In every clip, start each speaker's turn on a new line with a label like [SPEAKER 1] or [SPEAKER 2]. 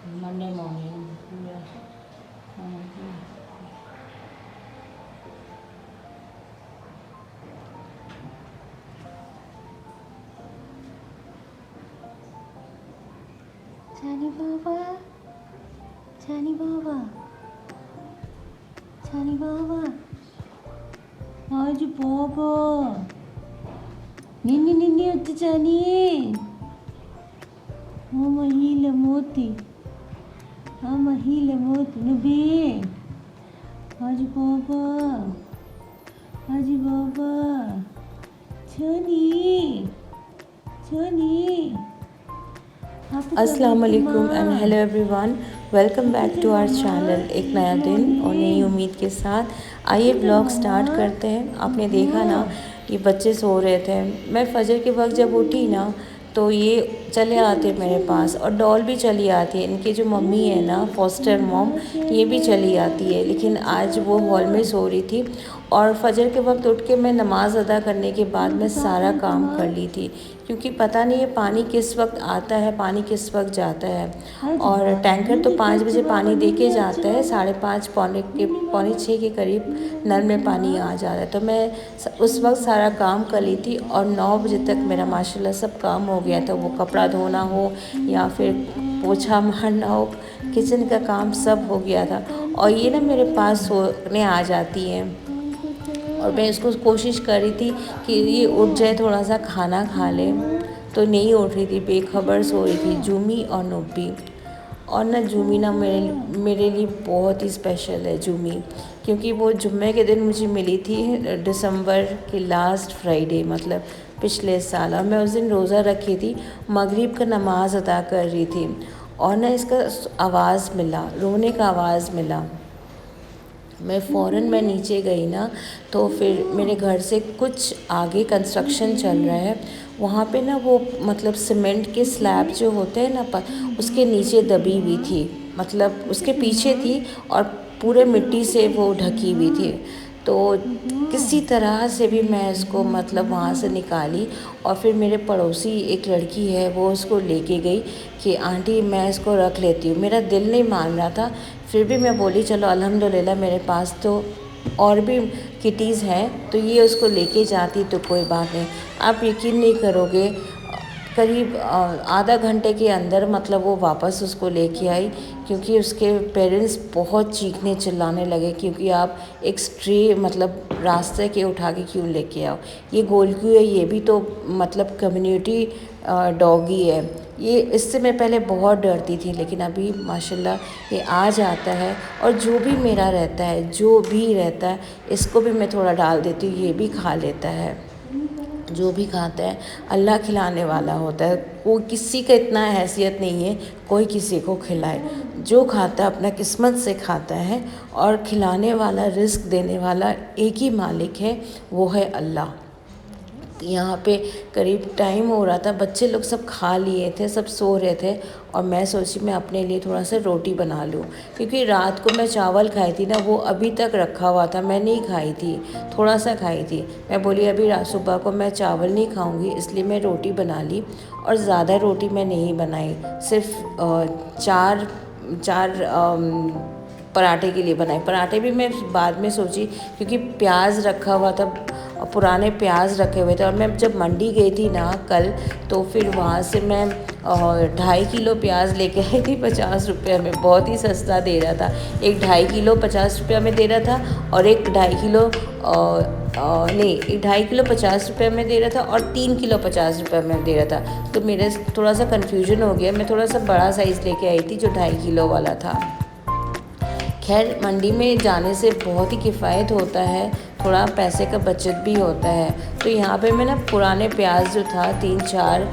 [SPEAKER 1] Monday morning पूरा। Chani Baba, Chani Baba, Chani Baba. आज Baba. Nini వచ్చి Chani. Mama hile moti. Mama hile moti. Nubi. आज Baba. आज Baba. Chani. Chani.
[SPEAKER 2] अस्सलाम वालेकुम and hello everyone, welcome back to our channel. एक नया दिन और नई उम्मीद के साथ आइए ब्लॉग स्टार्ट करते हैं। आपने देखा ना ये बच्चे सो रहे थे, मैं फजर के वक्त जब उठी ना तो ये चले आते मेरे पास और डॉल भी चली आती है। इनकी जो मम्मी है ना, फॉस्टर मॉम, ये भी चली आती है, लेकिन आज वो हॉल में सो रही थी। और फजर के वक्त उठ के मैं नमाज़ अदा करने के बाद मैं सारा काम कर ली थी, क्योंकि पता नहीं ये पानी किस वक्त आता है, पानी किस वक्त जाता है। और टैंकर तो 5 बजे पानी दे के जाता है, 5:30 पौने 6 के करीब नल में पानी आ जा रहा है। तो मैं उस वक्त सारा काम कर ली थी और 9 बजे तक मेरा माशाल्लाह सब काम हो गया था। वो कपड़ा धोना हो या फिर पोछा मारना हो, किचन का काम सब हो गया था। और ये ना मेरे पास सोने आ जाती है और मैं इसको कोशिश कर रही थी कि ये उठ जाए, थोड़ा सा खाना खा ले, तो नहीं उठ रही थी, बेखबर सो रही थी जूमी और नुब्बी। और ना जूमी ना मेरे लिए बहुत ही स्पेशल है जूमी, क्योंकि वो जुम्मे के दिन मुझे मिली थी दिसंबर के लास्ट फ्राइडे, मतलब पिछले साल। और मैं उस दिन रोज़ा रखी थी, मगरिब का नमाज अदा कर रही थी और ना इसका आवाज़ मिला, रोने का आवाज़ मिला। मैं नीचे गई ना, तो फिर मेरे घर से कुछ आगे कंस्ट्रक्शन चल रहा है, वहाँ पे ना वो मतलब सीमेंट के स्लैब जो होते हैं ना, उसके नीचे दबी हुई थी, मतलब उसके पीछे थी और पूरे मिट्टी से वो ढकी हुई थी। तो किसी तरह से भी मैं इसको मतलब वहाँ से निकाली और फिर मेरे पड़ोसी एक लड़की है, वो उसको लेके गई कि आंटी मैं इसको रख लेती हूँ। मेरा दिल नहीं मान रहा था, फिर भी मैं बोली चलो अल्हम्दुलिल्लाह मेरे पास तो और भी किटीज़ हैं, तो ये उसको लेके जाती तो कोई बात नहीं। आप यकीन नहीं करोगे, करीब आधा घंटे के अंदर मतलब वो वापस उसको लेके आई, क्योंकि उसके पेरेंट्स बहुत चीखने चिल्लाने लगे, क्योंकि आप एक स्ट्रे मतलब रास्ते के उठा के क्यों लेके आओ, ये गोल क्यों है, ये भी तो मतलब कम्युनिटी डॉगी है ये। इससे मैं पहले बहुत डरती थी, लेकिन अभी माशाल्लाह ये आ जाता है और जो भी मेरा रहता है, जो भी रहता है, इसको भी मैं थोड़ा डाल देती हूँ, ये भी खा लेता है। जो भी खाता है अल्लाह खिलाने वाला होता है, कोई किसी का इतना हैसियत नहीं है कोई किसी को खिलाए। जो खाता है अपना किस्मत से खाता है, और खिलाने वाला, रिस्क देने वाला एक ही मालिक है, वो है अल्लाह। यहाँ पे करीब टाइम हो रहा था, बच्चे लोग सब खा लिए थे, सब सो रहे थे, और मैं सोची मैं अपने लिए थोड़ा सा रोटी बना लूँ, क्योंकि रात को मैं चावल खाई थी ना, वो अभी तक रखा हुआ था, मैं नहीं खाई थी, थोड़ा सा खाई थी। मैं बोली अभी सुबह को मैं चावल नहीं खाऊंगी, इसलिए मैं रोटी बना ली। और ज़्यादा रोटी मैं नहीं बनाई, सिर्फ चार चार पराठे के लिए बनाए। पराठे भी मैं बाद में सोची, क्योंकि प्याज रखा हुआ था, पुराने प्याज रखे हुए थे। और मैं जब मंडी गई थी ना कल, तो फिर वहाँ से मैं 2.5 किलो प्याज लेके आई थी 50 रुपये में, बहुत ही सस्ता दे रहा था। एक 2.5 किलो 50 रुपये में दे रहा था, और एक 2.5 किलो नहीं, एक 2.5 किलो 50 रुपये में दे रहा था, और 3 किलो 50 रुपये में दे रहा था। तो मेरे थोड़ा सा कन्फ्यूजन हो गया, मैं थोड़ा सा बड़ा साइज़ लेके आई थी जो 2.5 किलो वाला था। खैर मंडी में जाने से बहुत ही किफ़ायत होता है, थोड़ा पैसे का बचत भी होता है। तो यहाँ पे मैं ना पुराने प्याज जो था 3-4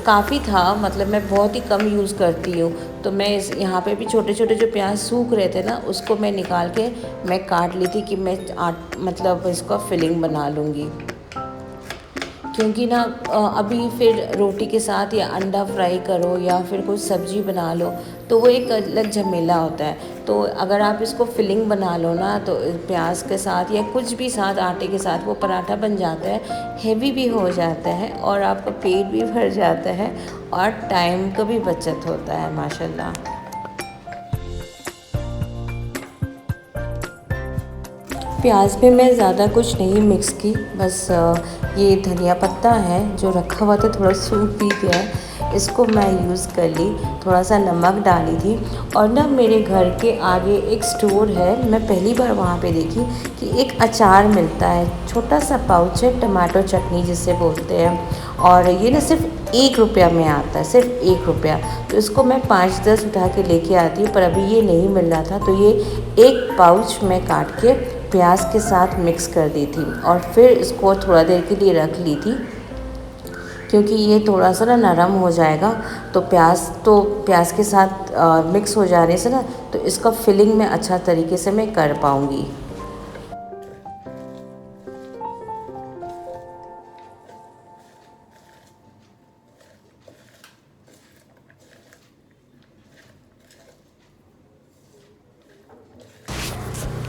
[SPEAKER 2] काफ़ी था, मतलब मैं बहुत ही कम यूज़ करती हूँ, तो मैं यहाँ पे भी छोटे छोटे जो प्याज सूख रहे थे ना, उसको मैं निकाल के मैं काट ली थी कि मैं मतलब इसका फिलिंग बना लूँगी। क्योंकि ना अभी फिर रोटी के साथ या अंडा फ्राई करो या फिर कोई सब्ज़ी बना लो तो वो एक अलग झमेला होता है। तो अगर आप इसको फिलिंग बना लो ना तो प्याज के साथ या कुछ भी साथ आटे के साथ वो पराठा बन जाता है, हेवी भी हो जाता है और आपका पेट भी भर जाता है और टाइम का भी बचत होता है माशाल्लाह। प्याज में मैं ज़्यादा कुछ नहीं मिक्स की, बस ये धनिया पत्ता है जो रखा हुआ था, थोड़ा सूख भी गया है, इसको मैं यूज़ कर ली। थोड़ा सा नमक डाली थी और ना मेरे घर के आगे एक स्टोर है, मैं पहली बार वहाँ पे देखी कि एक अचार मिलता है, छोटा सा पाउच है, टमाटो चटनी जिसे बोलते हैं, और ये ना सिर्फ 1 रुपया में आता है, सिर्फ 1 रुपया। तो इसको मैं 5-10 उठा के लेके आती हूँ, पर अभी ये नहीं मिल रहा था तो ये एक पाउच में काट के प्याज के साथ मिक्स कर दी थी और फिर इसको थोड़ा देर के लिए रख ली थी, क्योंकि ये थोड़ा सा ना नरम हो जाएगा। तो प्याज के साथ मिक्स हो जाने से ना तो इसका फिलिंग में अच्छा तरीके से मैं कर पाऊँगी।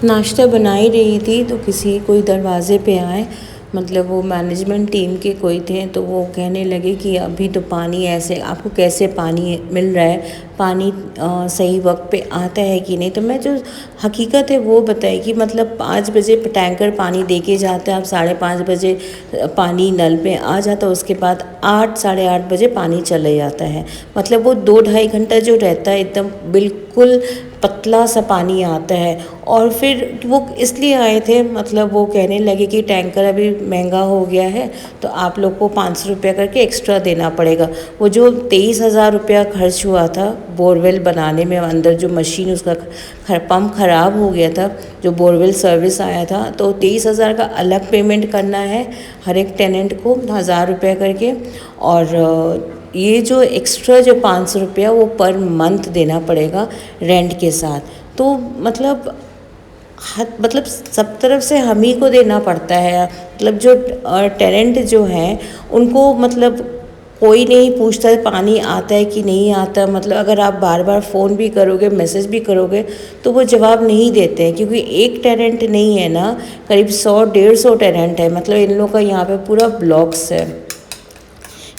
[SPEAKER 2] नाश्ता बना ही रही थी तो कोई दरवाज़े पे आए, मतलब वो मैनेजमेंट टीम के कोई थे, तो वो कहने लगे कि अभी तो पानी ऐसे आपको कैसे पानी मिल रहा है, पानी सही वक्त पे आता है कि नहीं। तो मैं जो हकीकत है वो बताई कि मतलब 5 बजे टैंकर पानी दे के जाता है, अब 5:30 बजे पानी नल पे आ जाता है, उसके बाद 8 साढ़े 8 बजे पानी चले जाता है। मतलब वो 2-2.5 घंटा जो रहता है एकदम बिल्कुल पतला सा पानी आता है। और फिर वो इसलिए आए थे, मतलब वो कहने लगे कि टैंकर अभी महंगा हो गया है तो आप लोग को 500 रुपया करके एक्स्ट्रा देना पड़ेगा। वो जो 23,000 रुपया खर्च हुआ था बोरवेल बनाने में, अंदर जो मशीन उसका पंप ख़राब हो गया था, जो बोरवेल सर्विस आया था, तो 23,000 का अलग पेमेंट करना है हर एक टेनेंट को 1,000 रुपया करके। और ये जो एक्स्ट्रा जो 500 रुपया वो पर मंथ देना पड़ेगा रेंट के साथ। तो मतलब सब तरफ से हम ही को देना पड़ता है। मतलब जो टेनेंट जो हैं उनको मतलब कोई नहीं पूछता है पानी आता है कि नहीं आता। मतलब अगर आप बार बार फ़ोन भी करोगे, मैसेज भी करोगे तो वो जवाब नहीं देते हैं, क्योंकि एक टेनेंट नहीं है ना, करीब 100-150 टेनेंट है। मतलब इन लोगों का यहाँ पे पूरा ब्लॉक्स है।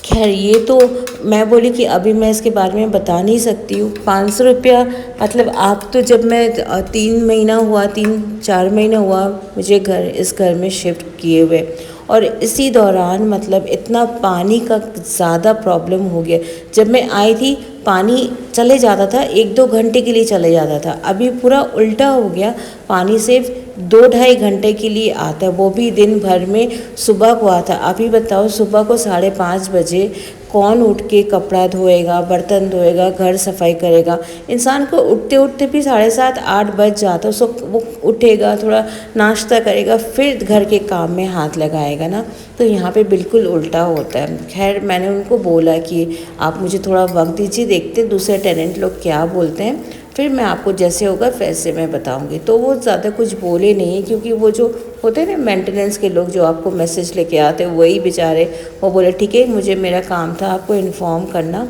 [SPEAKER 2] खैर ये तो मैं बोली कि अभी मैं इसके बारे में बता नहीं सकती हूँ। 500 रुपया मतलब आप तो, जब मैं 3-4 महीना हुआ मुझे इस घर में शिफ्ट किए हुए, और इसी दौरान मतलब इतना पानी का ज़्यादा प्रॉब्लम हो गया। जब मैं आई थी पानी चले जाता था, 1-2 घंटे के लिए चले जाता था, अभी पूरा उल्टा हो गया, पानी सिर्फ 2-2.5 घंटे के लिए आता है, वो भी दिन भर में। सुबह को आता। अभी बताओ सुबह को 5:30 बजे कौन उठ के कपड़ा धोएगा, बर्तन धोएगा, घर सफाई करेगा। इंसान को उठते उठते भी 7:30-8 बज जाता है। वो उठेगा, थोड़ा नाश्ता करेगा, फिर घर के काम में हाथ लगाएगा ना। तो यहाँ पे बिल्कुल उल्टा होता है। खैर मैंने उनको बोला कि आप मुझे थोड़ा वक्त दीजिए, देखते दूसरे टेनेंट लोग क्या बोलते हैं, फिर मैं आपको जैसे होगा वैसे मैं बताऊंगी। तो वो ज़्यादा कुछ बोले नहीं, क्योंकि वो जो होते हैं ना मेंटेनेंस के लोग जो आपको मैसेज लेके आते हैं, वही बेचारे वो बोले ठीक है, मुझे मेरा काम था आपको इन्फॉर्म करना,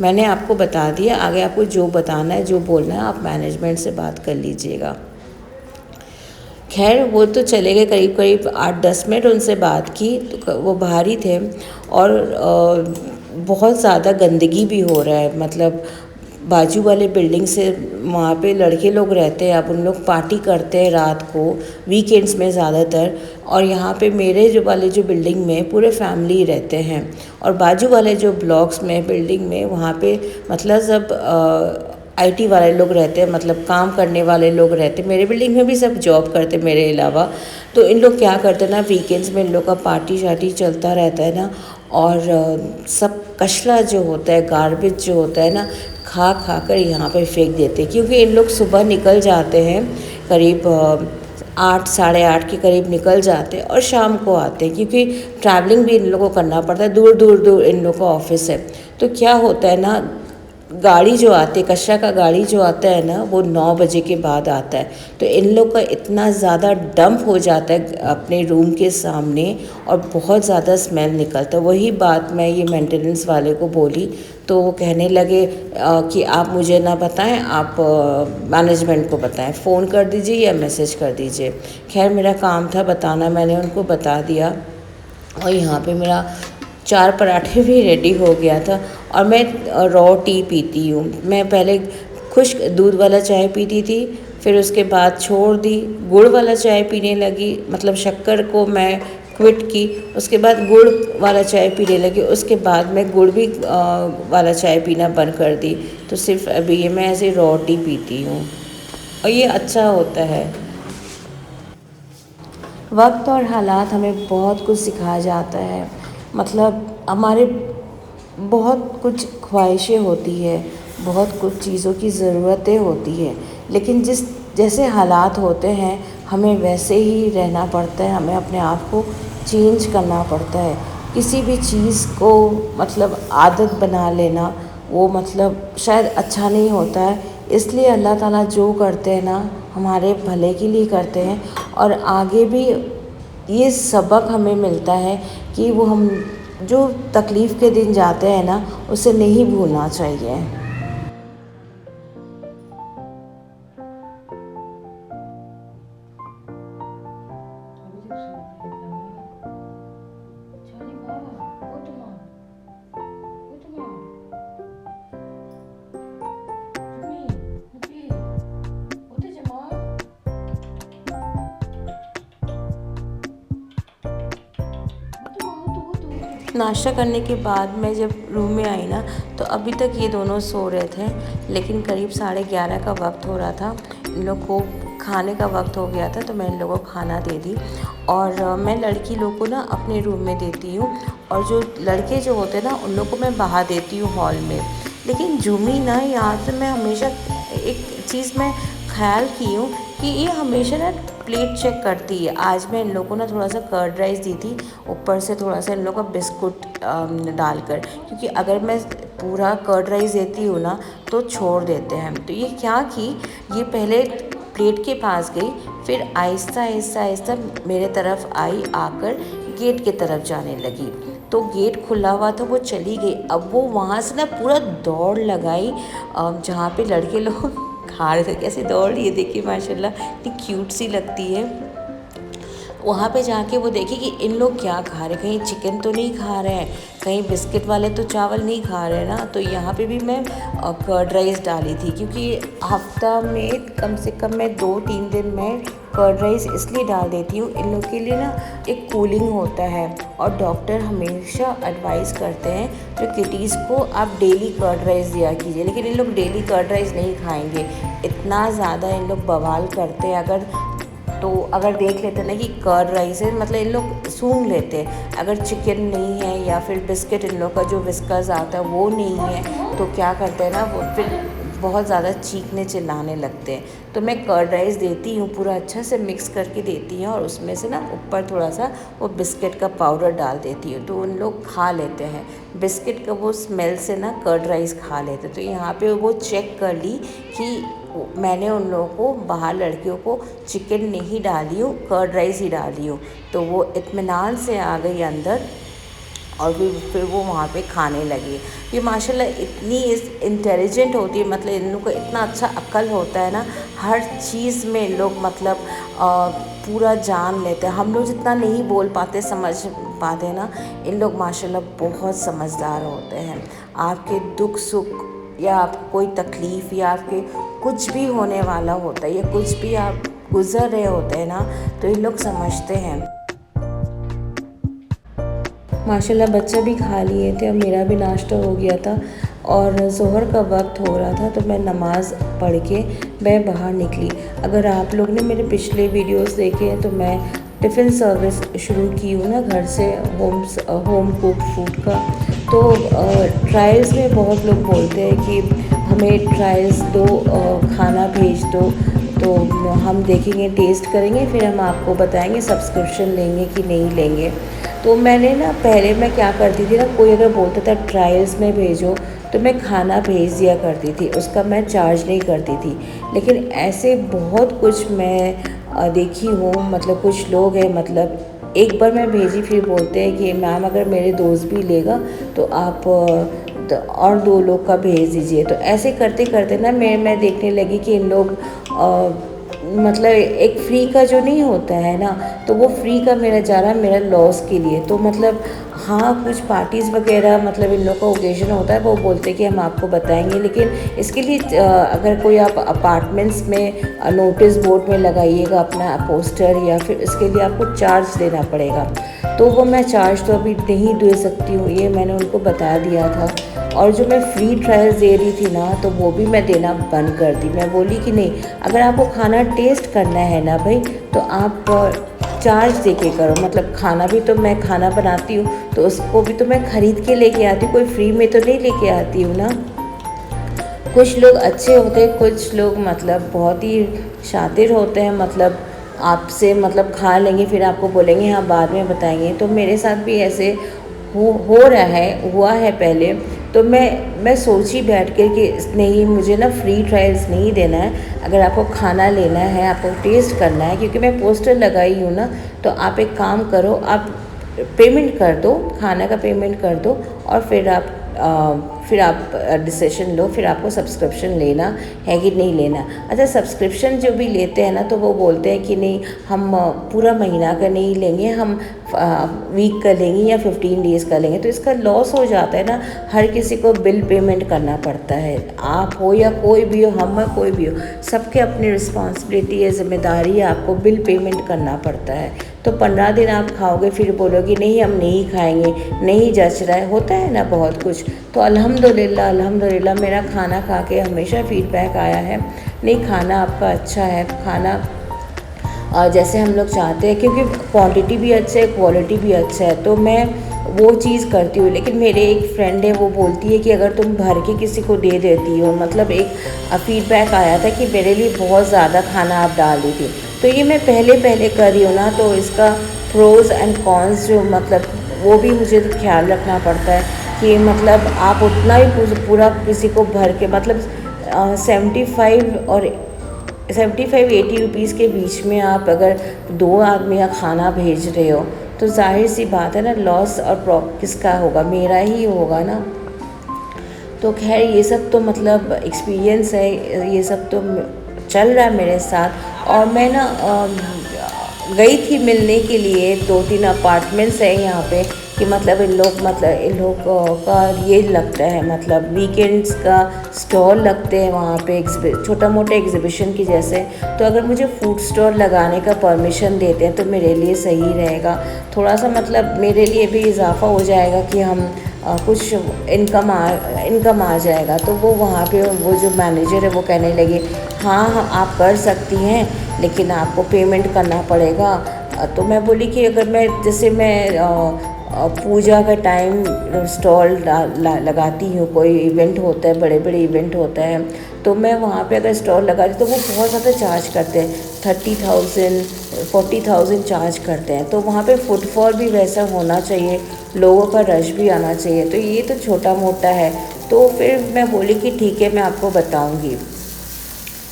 [SPEAKER 2] मैंने आपको बता दिया, आगे आपको जो बताना है जो बोलना है आप मैनेजमेंट से बात कर लीजिएगा। खैर वो तो चले गए, करीब 8-10 मिनट उनसे बात की तो वो बाहर ही थे। और बहुत ज़्यादा गंदगी भी हो रहा है। मतलब बाजू वाले बिल्डिंग से वहाँ पे लड़के लोग रहते हैं, अब उन लोग पार्टी करते हैं रात को, वीकेंड्स में ज़्यादातर। और यहाँ पे मेरे जो बिल्डिंग में पूरे फैमिली रहते हैं, और बाजू वाले जो ब्लॉक्स में बिल्डिंग में वहाँ पे मतलब सब आईटी वाले लोग रहते हैं, मतलब काम करने वाले लोग रहते हैं। मेरे बिल्डिंग में भी सब जॉब करते मेरे अलावा। तो इन लोग क्या करते हैं ना, वीकेंड्स में इन लोग का पार्टी शार्टी चलता रहता है ना, और सब कचरा जो होता है, गार्बेज जो होता है ना, खा कर यहाँ पे फेंक देते हैं। क्योंकि इन लोग सुबह निकल जाते हैं, करीब 8 साढ़े 8 के करीब निकल जाते हैं और शाम को आते हैं, क्योंकि ट्रैवलिंग भी इन लोगों को करना पड़ता है, दूर इन लोगों का ऑफिस है। तो क्या होता है ना, गाड़ी जो आती है, कचरा का गाड़ी जो आता है ना, वो 9 बजे के बाद आता है। तो इन लोग का इतना ज़्यादा डंप हो जाता है अपने रूम के सामने और बहुत ज़्यादा स्मेल निकलता है। वही बात मैं ये मेंटेनेंस वाले को बोली, तो वो कहने लगे कि आप मुझे ना बताएं, आप मैनेजमेंट को बताएं, फ़ोन कर दीजिए या मैसेज कर दीजिए। खैर मेरा काम था बताना, मैंने उनको बता दिया। और यहाँ पे मेरा 4 पराठे भी रेडी हो गया था। और मैं रॉ टी पीती हूँ। मैं पहले खुश्क दूध वाला चाय पीती थी, फिर उसके बाद छोड़ दी, गुड़ वाला चाय पीने लगी, मतलब शक्कर को मैं क्विट की। उसके बाद गुड़ वाला चाय पीने लगी, उसके बाद मैं गुड़ भी वाला चाय पीना बंद कर दी। तो सिर्फ अभी ये मैं ऐसे रॉ टी पीती हूँ और ये अच्छा होता है। वक्त और हालात हमें बहुत कुछ सिखा जाता है। मतलब हमारे बहुत कुछ ख्वाहिशें होती है, बहुत कुछ चीज़ों की ज़रूरतें होती है, लेकिन जैसे हालात होते हैं हमें वैसे ही रहना पड़ता है। हमें अपने आप को चेंज करना पड़ता है। किसी भी चीज़ को मतलब आदत बना लेना वो मतलब शायद अच्छा नहीं होता है। इसलिए अल्लाह ताला जो करते हैं ना हमारे भले के लिए करते हैं। और आगे भी ये सबक हमें मिलता है कि वो हम जो तकलीफ़ के दिन जाते हैं ना उसे नहीं भूलना चाहिए। नाश्ता करने के बाद मैं जब रूम में आई ना तो अभी तक ये दोनों सो रहे थे, लेकिन करीब 11:30 का वक्त हो रहा था। इन लोग को खाने का वक्त हो गया था, तो मैं इन लोगों को खाना दे दी। और मैं लड़की लोग को ना अपने रूम में देती हूँ और जो लड़के जो होते हैं ना उन लोग को मैं बाहर देती हूँ हॉल में। लेकिन जूमी ना यहाँ से मैं हमेशा एक चीज़ मैं ख्याल की हूँ कि ये हमेशा ना प्लेट चेक करती है। आज मैं इन लोगों को ना थोड़ा सा कर्ड राइस दी थी, ऊपर से थोड़ा सा इन लोगों का बिस्कुट डालकर, क्योंकि अगर मैं पूरा कर्ड राइस देती हूँ ना तो छोड़ देते हैं। तो ये क्या कि ये पहले प्लेट के पास गई, फिर आहिस्ता आहिस्ता आहिस्ता मेरे तरफ आई, आकर गेट की तरफ जाने लगी। तो गेट खुला हुआ था, वो चली गई। अब वो वहाँ से ना पूरा दौड़ लगाई जहाँ पे लड़के लोग खा रहे थे। कैसे दौड़ रही है देखिए, माशाल्लाह इतनी क्यूट सी लगती है। वहाँ पे जाके वो देखी कि इन लोग क्या खा रहे, कहीं चिकन तो नहीं खा रहे हैं, कहीं बिस्किट वाले तो चावल नहीं खा रहे हैं ना। तो यहाँ पे भी मैं कर्ड राइस डाली थी, क्योंकि हफ्ता में कम से कम मैं 2-3 दिन में कर्ड राइस इसलिए डाल देती हूँ, इन लोग के लिए ना एक कूलिंग होता है। और डॉक्टर हमेशा एडवाइस करते हैं जो किटीज़ को आप डेली कर्ड राइस दिया कीजिए। लेकिन इन लोग डेली कर्ड राइस नहीं खाएंगे, इतना ज़्यादा इन लोग बवाल करते हैं। अगर देख लेते हैं ना कि कर्ड राइस है, मतलब इन लोग सूंघ लेते हैं। अगर चिकन नहीं है या फिर बिस्किट इन लोग का जो विस्कर्स आता है वो नहीं है, तो क्या करते हैं ना वो फिर बहुत ज़्यादा चीखने चिल्लाने लगते हैं। तो मैं कर्ड राइस देती हूँ, पूरा अच्छा से मिक्स करके देती हूँ और उसमें से ना ऊपर थोड़ा सा वो बिस्किट का पाउडर डाल देती हूँ, तो उन लोग खा लेते हैं। बिस्किट का वो स्मेल से ना कर्ड राइस खा लेते। तो यहाँ पे वो चेक कर ली कि मैंने उन लोगों को बाहर लड़कियों को चिकन नहीं डाली हूँ, कर्ड राइस ही डाली हूँ। तो वो इत्मीनान से आ गई अंदर और फिर वो वहाँ पे खाने लगी। ये माशाल्लाह इतनी इंटेलिजेंट होती है, मतलब इन लोगों को इतना अच्छा अक्ल होता है ना, हर चीज़ में इन लोग मतलब पूरा जान लेते हैं। हम लोग जितना नहीं बोल पाते समझ पाते ना, इन लोग माशाल्लाह बहुत समझदार होते हैं। आपके दुख सुख या आपको कोई तकलीफ़ या आपके कुछ भी होने वाला होता है या कुछ भी आप गुज़र रहे होते हैं ना, तो ये लोग समझते हैं। माशाल्लाह बच्चा भी खा लिए थे और मेरा भी नाश्ता हो गया था और ज़ोहर का वक्त हो रहा था, तो मैं नमाज़ पढ़ के मैं बाहर निकली। अगर आप लोग ने मेरे पिछले वीडियोस देखे हैं तो मैं टिफ़िन सर्विस शुरू की हूँ ना घर से, होम कुक फूड का। तो ट्रायल्स में बहुत लोग बोलते हैं कि हमें ट्रायल्स दो, खाना भेज दो, तो हम देखेंगे, टेस्ट करेंगे, फिर हम आपको बताएंगे सब्सक्रिप्शन लेंगे कि नहीं लेंगे। तो मैंने ना पहले मैं क्या करती थी ना, कोई अगर बोलता था ट्रायल्स में भेजो तो मैं खाना भेज दिया करती थी, उसका मैं चार्ज नहीं करती थी। लेकिन ऐसे बहुत कुछ मैं देखी हूँ, मतलब कुछ लोग हैं, मतलब एक बार मैं भेजी फिर बोलते हैं कि मैम अगर मेरे दोस्त भी लेगा तो आप तो और 2 लोग का भेज दीजिए। तो ऐसे करते करते ना मैं देखने लगी कि इन लोग मतलब एक फ्री का जो नहीं होता है ना, तो वो फ्री का मेरा जा रहा है मेरा लॉस के लिए। तो मतलब हाँ, कुछ पार्टीज़ वगैरह मतलब इन लोग का ओकेजन होता है, वो बोलते हैं कि हम आपको बताएंगे, लेकिन इसके लिए अगर कोई आप अपार्टमेंट्स में नोटिस बोर्ड में लगाइएगा अपना पोस्टर, या फिर इसके लिए आपको चार्ज देना पड़ेगा। तो वो मैं चार्ज तो अभी नहीं दे सकती हूँ, ये मैंने उनको बता दिया था। और जो मैं फ्री ट्रायल्स दे रही थी ना, तो वो भी मैं देना बंद कर दी। मैं बोली कि नहीं, अगर आपको खाना टेस्ट करना है ना भाई, तो आप चार्ज दे के करो। मतलब खाना भी तो मैं खाना बनाती हूँ, तो उसको भी तो मैं ख़रीद के लेके आती हूँ, कोई फ्री में तो नहीं लेके आती हूँ ना। कुछ लोग अच्छे होते हैं, कुछ लोग मतलब बहुत ही शातिर होते हैं, मतलब आपसे मतलब खा लेंगे फिर आपको बोलेंगे हाँ बाद में बताएंगे। तो मेरे साथ भी ऐसे हो रहा है, हुआ है पहले। तो मैं सोची बैठ कर कि नहीं, मुझे ना फ्री ट्रायल्स नहीं देना है। अगर आपको खाना लेना है, आपको टेस्ट करना है, क्योंकि मैं पोस्टर लगाई हूँ ना, तो आप एक काम करो, आप पेमेंट कर दो, खाना का पेमेंट कर दो, और फिर आप डिसीजन लो, फिर आपको सब्सक्रिप्शन लेना है कि नहीं लेना। अच्छा, सब्सक्रिप्शन जो भी लेते हैं ना, तो वो बोलते हैं कि नहीं हम पूरा महीना का नहीं लेंगे, हम वीक का लेंगे या 15 डेज़ का लेंगे। तो इसका लॉस हो जाता है ना, हर किसी को बिल पेमेंट करना पड़ता है। आप हो या कोई भी हो, हम हो कोई भी हो, सबके अपनी रिस्पॉन्सिबिलिटी है, जिम्मेदारी है, आपको बिल पेमेंट करना पड़ता है। तो 15 दिन आप खाओगे फिर बोलोगे नहीं हम नहीं खाएंगे, नहीं जच रहा है, होता है ना बहुत कुछ। तो अल्हम्दुलिल्लाह मेरा खाना खा के हमेशा फीडबैक आया है, नहीं खाना आपका अच्छा है, खाना जैसे हम लोग चाहते हैं, क्योंकि क्वांटिटी भी अच्छा है, क्वालिटी भी अच्छा है। तो मैं वो चीज़ करती हूँ। लेकिन मेरे एक फ्रेंड है, वो बोलती है कि अगर तुम भर के किसी को दे देती हो, मतलब एक फीडबैक आया था कि मेरे लिए बहुत ज़्यादा खाना आप डाल दी थी। तो ये मैं पहले कर रही हूँ ना, तो इसका प्रोज़ एंड कॉन्स जो मतलब वो भी मुझे ख्याल रखना पड़ता है कि मतलब आप उतना ही पूरा किसी को भर के, मतलब 75-80 रुपीज़ के बीच में आप अगर 2 आदमी का खाना भेज रहे हो, तो जाहिर सी बात है ना, लॉस और प्रॉफिट किसका होगा, मेरा ही होगा ना। तो खैर ये सब तो मतलब एक्सपीरियंस है, ये सब तो चल रहा है मेरे साथ। और मैं ना गई थी मिलने के लिए, 2-3 अपार्टमेंट्स हैं यहाँ पे, कि मतलब इन लोग का ये लगता है, मतलब वीकेंड्स का स्टॉल लगते हैं वहाँ पे, छोटा मोटा एग्जीबिशन की जैसे। तो अगर मुझे फूड स्टॉल लगाने का परमिशन देते हैं तो मेरे लिए सही रहेगा, थोड़ा सा मतलब मेरे लिए भी इजाफा हो जाएगा कि हम कुछ इनकम आ जाएगा। तो वो वहाँ पे वो जो मैनेजर है वो कहने लगे हाँ आप कर सकती हैं, लेकिन आपको पेमेंट करना पड़ेगा। तो मैं बोली कि अगर मैं जैसे मैं पूजा का टाइम स्टॉल लगाती हूँ, कोई इवेंट होता है, बड़े बड़े इवेंट होता है, तो मैं वहाँ पे अगर स्टॉल लगाती तो वो बहुत ज़्यादा चार्ज करते हैं, 30,000-40,000 चार्ज करते हैं। तो वहाँ पे फुटफॉल भी वैसा होना चाहिए, लोगों का रश भी आना चाहिए। तो ये तो छोटा मोटा है। तो फिर मैं बोली कि ठीक है मैं आपको बताऊँगी।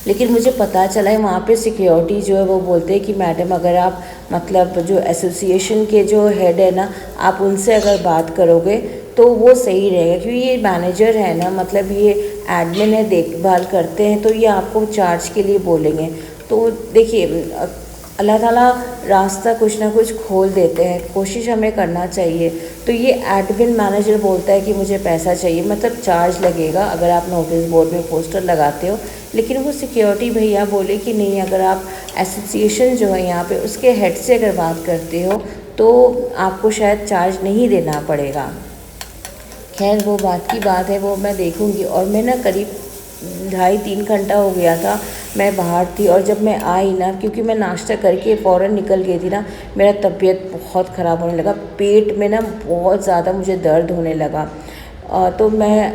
[SPEAKER 2] लेकिन मुझे पता चला है वहाँ पे सिक्योरिटी जो है वो बोलते हैं कि मैडम अगर आप मतलब जो एसोसिएशन के जो हेड है ना, आप उनसे अगर बात करोगे तो वो सही रहेगा, क्योंकि ये मैनेजर है ना, मतलब ये एडमिन है, देखभाल करते हैं, तो ये आपको चार्ज के लिए बोलेंगे। तो देखिए अल्लाह ताला रास्ता कुछ ना कुछ खोल देते हैं, कोशिश हमें करना चाहिए। तो ये एडमिन मैनेजर बोलता है कि मुझे पैसा चाहिए, मतलब चार्ज लगेगा अगर आप नोटिस बोर्ड में पोस्टर लगाते हो। लेकिन वो सिक्योरिटी भैया बोले कि नहीं, अगर आप एसोसिएशन जो है यहाँ पे उसके हेड से अगर बात करते हो तो आपको शायद चार्ज नहीं देना पड़ेगा। खैर वो बात की बात है, वो मैं देखूँगी। और मैं ना करीब 2.5-3 घंटा हो गया था मैं बाहर थी, और जब मैं आई ना, क्योंकि मैं नाश्ता करके फ़ौरन निकल गई थी ना, मेरा तबीयत बहुत ख़राब होने लगा, पेट में ना बहुत ज़्यादा मुझे दर्द होने लगा। तो मैं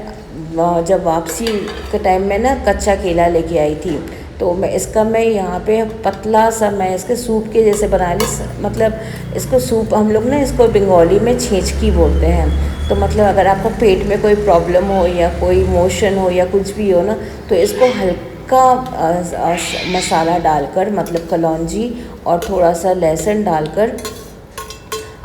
[SPEAKER 2] जब वापसी के टाइम में ना कच्चा केला लेके आई थी, तो मैं यहाँ पे पतला सा मैं इसके सूप के जैसे बना ली, मतलब इसको सूप हम लोग ना इसको बंगाली में छेंचकी बोलते हैं। तो मतलब अगर आपको पेट में कोई प्रॉब्लम हो या कोई मोशन हो या कुछ भी हो ना, तो इसको हल्का मसाला डालकर, मतलब कलौंजी और थोड़ा सा लहसुन डालकर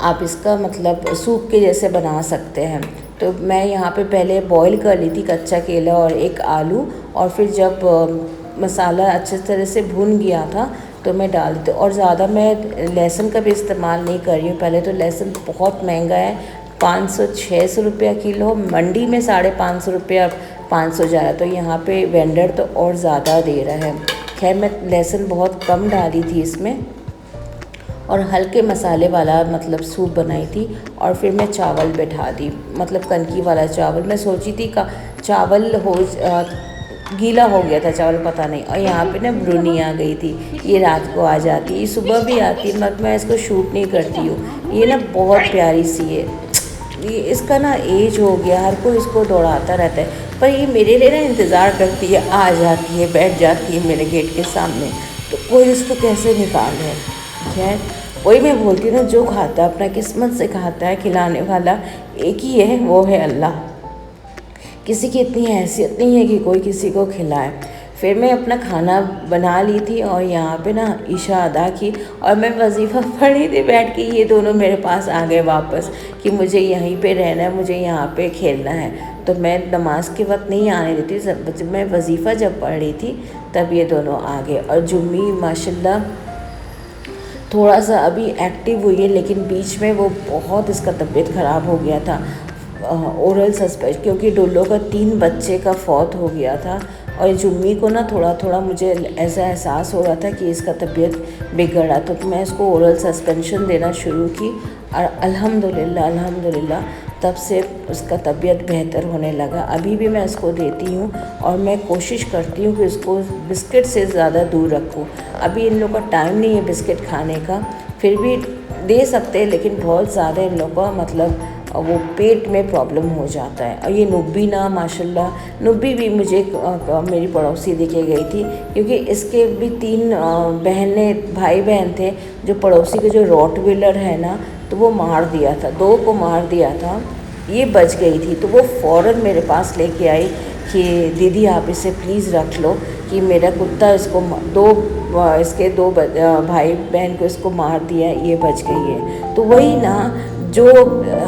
[SPEAKER 2] आप इसका मतलब सूप के जैसे बना सकते हैं। तो मैं यहाँ पे पहले बॉईल कर ली थी कच्चा केला और एक आलू, और फिर जब मसाला अच्छे तरह से भुन गया था तो मैं डाल दी। और ज़्यादा मैं लहसुन का भी इस्तेमाल नहीं कर रही हूँ। पहले तो लहसुन बहुत महंगा है, 500-600 रुपया किलो, मंडी में 550 रुपया 500 जा रहा है, तो यहाँ पे वेंडर तो और ज़्यादा दे रहा है। खैर मैं लहसुन बहुत कम डाली थी इसमें, और हल्के मसाले वाला मतलब सूप बनाई थी। और फिर मैं चावल बैठा दी, मतलब कनकी वाला चावल। मैं सोची थी का चावल गीला हो गया था चावल, पता नहीं। और यहाँ पे ना ब्रुनी आ गई थी, ये रात को आ जाती है, ये सुबह भी आती है, मगर मैं इसको शूट नहीं करती हूँ। ये ना बहुत प्यारी सी है, ये इसका ना एज हो गया, हर कोई इसको दौड़ाता रहता है, पर ये मेरे लिए ना इंतज़ार करती है, आ जाती है, बैठ जाती है मेरे गेट के सामने, तो कोई इसको कैसे निकाले। खैर वही मैं बोलती हूँ ना, जो खाता है अपना किस्मत से खाता है, खिलाने वाला एक ही है, वो है अल्लाह। किसी की इतनी हैसियत नहीं है कि कोई किसी को खिलाए। फिर मैं अपना खाना बना ली थी और यहाँ पे ना ईशा अदा की, और मैं वजीफ़ा पढ़ रही थी बैठ के। ये दोनों मेरे पास आ गए वापस कि मुझे यहीं पे रहना है, मुझे यहाँ पे खेलना है। तो मैं नमाज के वक्त नहीं आने देती, जब मैं वजीफ़ा जब पढ़ रही थी तब ये दोनों आ गए। और जुम्मी माशाल्लाह थोड़ा सा अभी एक्टिव हुई है, लेकिन बीच में वो बहुत इसका तबीयत ख़राब हो गया था, ओरल सस्पेंशन, क्योंकि डुल्लो का 3 बच्चे का फौत हो गया था। और जुम्मी को ना थोड़ा थोड़ा मुझे ऐसा एहसास हो रहा था कि इसका तबीयत बिगड़ा, तो मैं इसको ओरल सस्पेंशन देना शुरू की। और अल्हम्दुलिल्लाह तब से उसका तबीयत बेहतर होने लगा। अभी भी मैं इसको देती हूँ, और मैं कोशिश करती हूँ कि इसको बिस्किट से ज़्यादा दूर रखूँ। अभी इन लोगों का टाइम नहीं है बिस्किट खाने का, फिर भी दे सकते हैं, लेकिन बहुत ज़्यादा इन लोगों का मतलब वो पेट में प्रॉब्लम हो जाता है। और ये नुब्बी ना माशाल्लाह, नुब्बी भी मुझे मेरी पड़ोसी देके गई थी, क्योंकि इसके भी 3 भाई बहन थे। जो पड़ोसी के जो रॉटविलर है ना, तो वो मार दिया था, 2 को मार दिया था, ये बच गई थी। तो वो फ़ौरन मेरे पास लेके आई कि दीदी आप इसे प्लीज़ रख लो, कि मेरा कुत्ता इसको इसके 2 भाई बहन को इसको मार दिया, ये बच गई है। तो वही ना, जो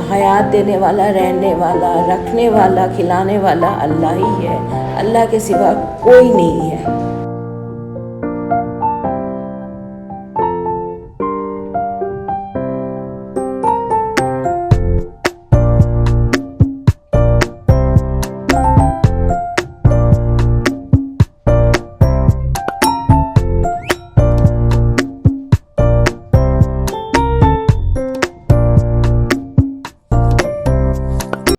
[SPEAKER 2] हयात देने वाला, रहने वाला, रखने वाला, खिलाने वाला अल्लाह ही है, अल्लाह के सिवा कोई नहीं है।